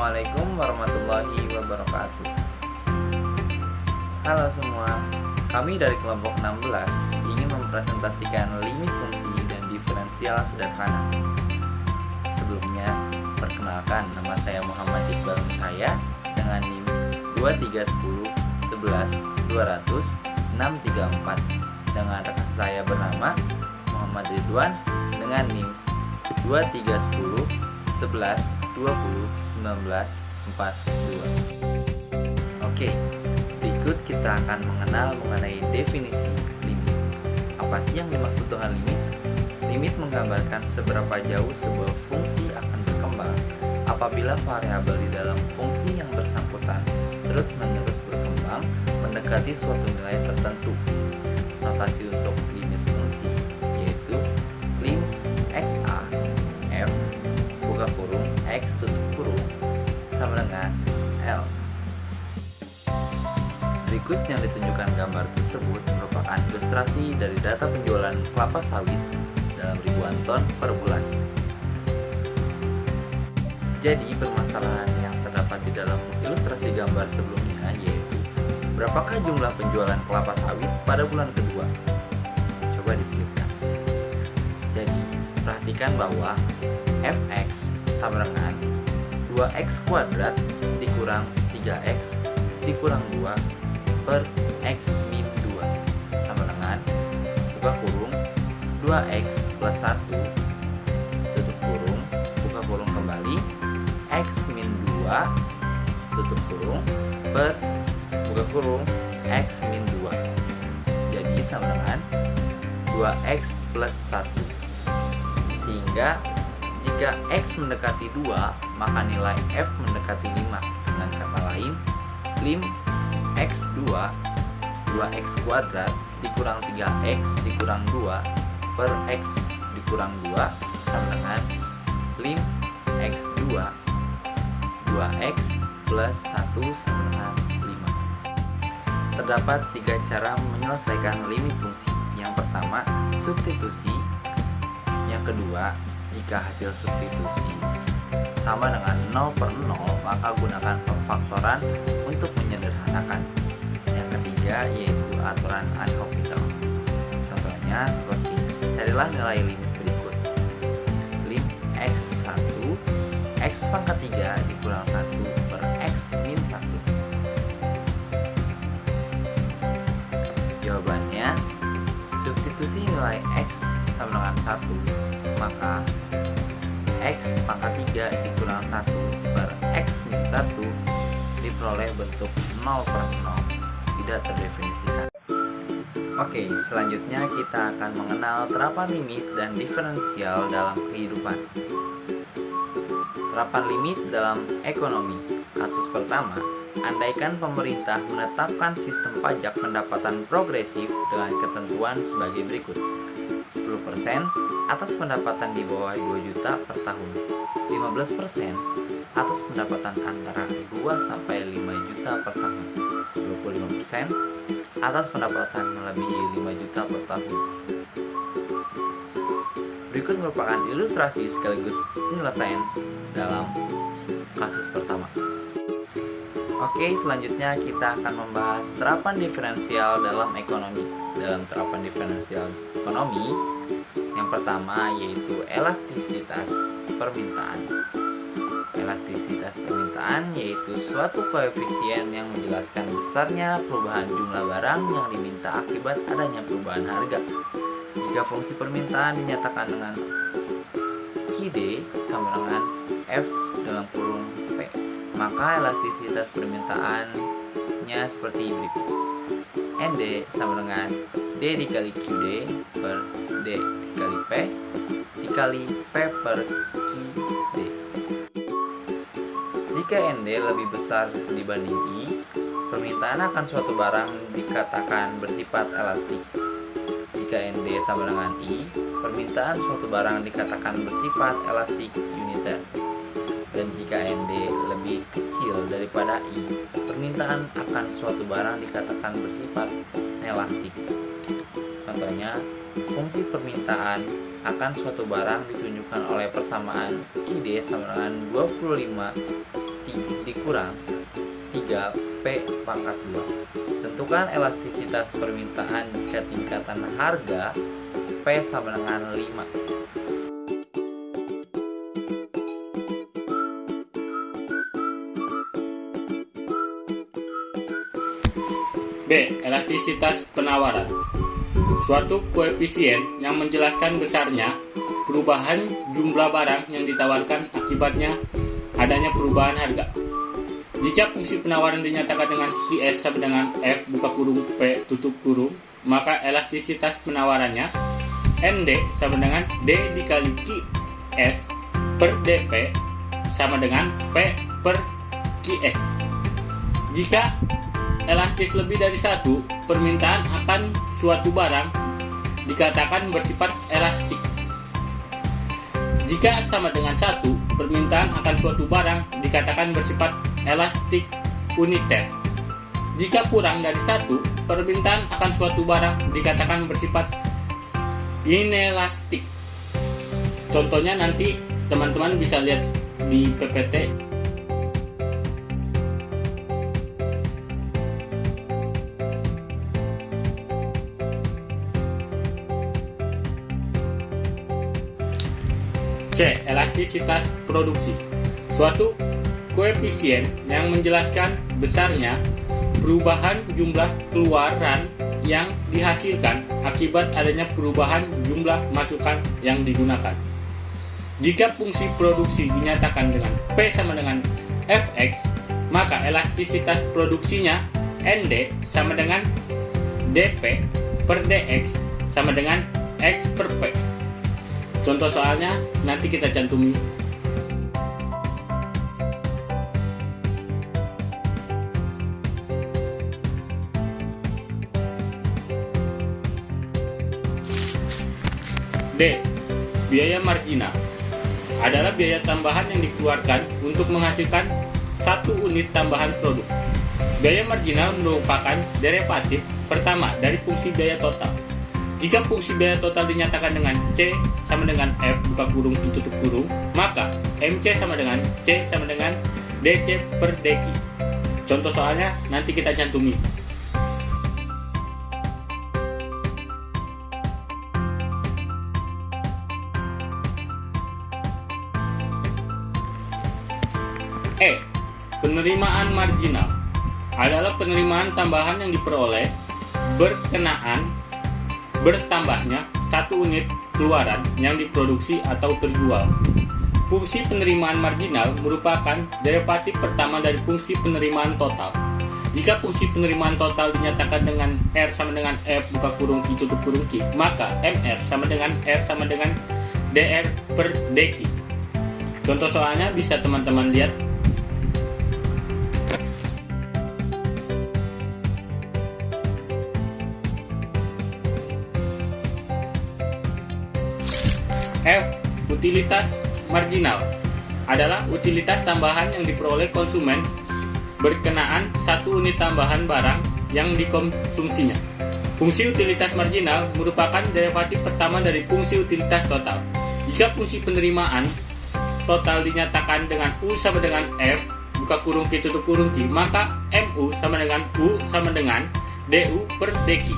Assalamualaikum warahmatullahi wabarakatuh. Halo semua, kami dari kelompok 16 ingin mempresentasikan limit fungsi dan diferensial sederhana. Sebelumnya, perkenalkan, nama saya Muhammad Iqbal Mutaya dengan NIM 2310 11 200 634, dengan rekan saya bernama Muhammad Ridwan dengan NIM 2310 11 20 19 42. Oke, berikut kita akan mengenai definisi limit. Apa sih yang dimaksud dengan limit? Limit menggambarkan seberapa jauh sebuah fungsi akan berkembang apabila variabel di dalam fungsi yang bersangkutan terus-menerus berkembang mendekati suatu nilai tertentu. Notasi untuk limit fungsi yaitu lim xa f buka kurung x tutup kurung sama dengan L. Berikut yang ditunjukkan gambar tersebut merupakan ilustrasi dari data penjualan kelapa sawit dalam ribuan ton per bulan. Jadi permasalahan yang terdapat di dalam ilustrasi gambar sebelumnya yaitu berapakah jumlah penjualan kelapa sawit pada bulan kedua? Coba dipikirkan. Jadi perhatikan bahwa fx sama dengan 2x kuadrat dikurang 3x dikurang 2 per x min 2 sama dengan buka kurung 2x plus 1 tutup kurung buka kurung kembali x min 2 tutup kurung per buka kurung x min 2, jadi sama dengan 2x plus 1. Sehingga jika x mendekati 2, maka nilai f mendekati 5. Dengan kata lain, lim x2 2x kuadrat dikurang 3x dikurang 2 per x dikurang 2 sama dengan lim x2 2x plus 1 sama dengan 5. Terdapat 3 cara menyelesaikan limit fungsi. Yang pertama, substitusi. Yang kedua, jika hasil substitusi sama dengan 0 per 0, maka gunakan pemfaktoran untuk menyederhanakan. Yang ketiga yaitu aturan L'Hopital. Contohnya seperti carilah nilai limit berikut. Lim x1 x pangkat 3 dikurang 1 per x min 1. Jawabannya, substitusi nilai x sama dengan 1, maka x pangkat 3 dikurang 1 per x min 1 diperoleh bentuk 0 per 0, tidak terdefinisikan. Oke, selanjutnya kita akan mengenal terapan limit dan diferensial dalam kehidupan. Terapan limit dalam ekonomi. Kasus pertama, andaikan pemerintah menetapkan sistem pajak pendapatan progresif dengan ketentuan sebagai berikut. 10% atas pendapatan di bawah 2 juta per tahun, 15% atas pendapatan antara 2 sampai 5 juta per tahun, 25% atas pendapatan melebihi 5 juta per tahun. Berikut merupakan ilustrasi sekaligus penyelesaian dalam kasus pertama. Oke, selanjutnya kita akan membahas terapan diferensial dalam ekonomi. Dalam terapan diferensial ekonomi, yang pertama yaitu elastisitas permintaan. Elastisitas permintaan yaitu suatu koefisien yang menjelaskan besarnya perubahan jumlah barang yang diminta akibat adanya perubahan harga. Jika fungsi permintaan dinyatakan dengan QD sama dengan F dalam kurung P, maka elastisitas permintaannya seperti berikut. ND sama dengan D dikali QD per D dikali P dikali P per QD. Jika ND lebih besar dibanding I, permintaan akan suatu barang dikatakan bersifat elastik. Jika ND sama dengan I, permintaan suatu barang dikatakan bersifat elastik uniter. Dan jika ND lebih kecil daripada I, permintaan akan suatu barang dikatakan bersifat elastik. Contohnya, fungsi permintaan akan suatu barang ditunjukkan oleh persamaan QD sama dengan 25 dikurang 3P pangkat 2. Tentukan elastisitas permintaan jika tingkatan harga P sama dengan 5. B. Elastisitas penawaran. Suatu koefisien yang menjelaskan besarnya perubahan jumlah barang yang ditawarkan akibatnya adanya perubahan harga. Jika fungsi penawaran dinyatakan dengan Qs sama dengan F buka kurung P tutup kurung, maka elastisitas penawarannya Nd sama dengan D dikali Qs per dP sama dengan P per Qs. Jika elastis lebih dari 1, permintaan akan suatu barang dikatakan bersifat elastik. Jika sama dengan 1, permintaan akan suatu barang dikatakan bersifat elastik uniter. Jika kurang dari 1, permintaan akan suatu barang dikatakan bersifat inelastik. Contohnya nanti teman-teman bisa lihat di PPT. C. Elastisitas produksi. Suatu koefisien yang menjelaskan besarnya perubahan jumlah keluaran yang dihasilkan akibat adanya perubahan jumlah masukan yang digunakan. Jika fungsi produksi dinyatakan dengan P sama dengan Fx, maka elastisitas produksinya Nd sama dengan dP per dx sama dengan x per P. Contoh soalnya nanti kita cantumi. D. Biaya marginal adalah biaya tambahan yang dikeluarkan untuk menghasilkan satu unit tambahan produk. Biaya marginal merupakan derivatif pertama dari fungsi biaya total. Jika fungsi biaya total dinyatakan dengan C sama dengan F buka kurung tutup kurung, maka MC sama dengan C sama dengan DC per dq. Contoh soalnya nanti kita cantumi. E. Penerimaan marginal adalah penerimaan tambahan yang diperoleh bertambahnya satu unit keluaran yang diproduksi atau terjual. Fungsi penerimaan marginal merupakan derivatif pertama dari fungsi penerimaan total. Jika fungsi penerimaan total dinyatakan dengan R sama dengan F buka kurung Q tutup kurung Q, maka MR sama dengan R sama dengan DR per dq. Contoh soalnya bisa teman-teman lihat. F. Utilitas marginal adalah utilitas tambahan yang diperoleh konsumen berkenaan satu unit tambahan barang yang dikonsumsinya. Fungsi utilitas marginal merupakan derivatif pertama dari fungsi utilitas total. Jika fungsi penerimaan total dinyatakan dengan U sama dengan F buka kurung Q tutup kurung Q, maka MU sama dengan U sama dengan DU per dq.